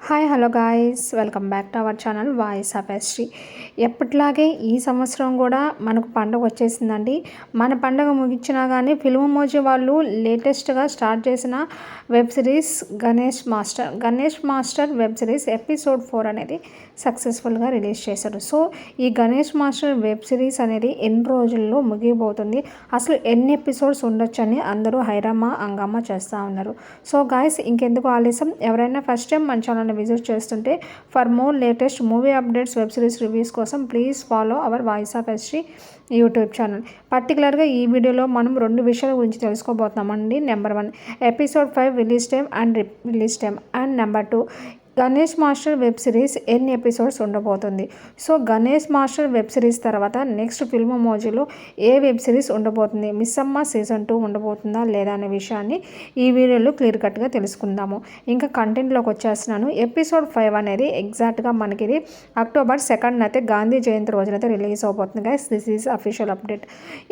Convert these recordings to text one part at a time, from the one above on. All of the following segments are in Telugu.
Hi hello guys, welcome back to our channel voice of ఎస్ట్రీ. ఎప్పటిలాగే ఈ సంవత్సరం కూడా మనకు పండుగ వచ్చేసిందండి. మన పండుగ ముగించినా కానీ ఫిల్మోజీ వాళ్ళు లేటెస్ట్గా స్టార్ట్ చేసిన web series Ganesh master web series episode 4 అనేది సక్సెస్ఫుల్గా రిలీజ్ చేశారు. సో ఈ గణేష్ మాస్టర్ వెబ్ సిరీస్ అనేది ఎన్ని రోజుల్లో ముగిపోతుంది, అసలు ఎన్ని ఎపిసోడ్స్ ఉండొచ్చని అందరూ హంగామా చేస్తూ ఉన్నారు. సో గాయ్స్, ఇంకెందుకు ఆలస్యం, ఎవరైనా ఫస్ట్ టైం మన ఛానల్ విజిట్ చేస్తుంటే for more latest movie updates, web series reviews కోసం please follow our voice of ఎస్ట్రీ యూట్యూబ్ ఛానల్. పర్టికులర్గా ఈ వీడియోలో మనం 2 విషయాల గురించి తెలుసుకోబోతున్నామండి. Number 1, episode 5 release time and number 2, Ganesh master web series ఎన్ని ఎపిసోడ్స్ ఉండబోతుంది. So Ganesh master web series తర్వాత నెక్స్ట్ ఫిల్మోజీలో ఏ వెబ్ సిరీస్ ఉండబోతుంది, మిస్సమ్మ సీజన్ 2 ఉండబోతుందా లేదా అనే విషయాన్ని ఈ వీడియోలో క్లియర్ కట్గా తెలుసుకుందాము. ఇంకా కంటెంట్లోకి వచ్చేస్తున్నాను. ఎపిసోడ్ 5 అనేది ఎగ్జాక్ట్గా మనకి ఇది అక్టోబర్ 2 అయితే గాంధీ జయంతి రోజునైతే రిలీజ్ అవబోతుంది guys. This is official update.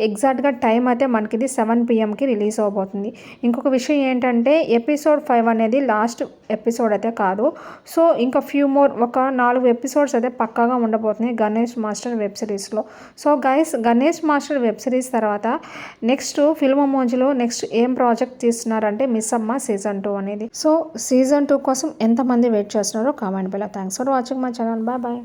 ఎగ్జాక్ట్గా టైం అయితే మనకి ఇది 7 PM రిలీజ్ అవబోతుంది. ఇంకొక విషయం ఏంటంటే ఎపిసోడ్ 5 అనేది లాస్ట్ ఎపిసోడ్ అయితే కాదు. సో ఇంకా ఒక 4 ఎపిసోడ్స్ అయితే పక్కాగా ఉండబోతున్నాయి గణేష్ మాస్టర్ వెబ్ సిరీస్లో. So guys, Ganesh master web series తర్వాత నెక్స్ట్ ఫిల్మోజీలో నెక్స్ట్ ఏం ప్రాజెక్ట్ తీస్తున్నారంటే మిస్సమ్మ సీజన్ 2 అనేది. సో సీజన్ 2 కోసం ఎంతమంది వెయిట్ చేస్తున్నారో comment below. Thanks for watching my channel. Bye.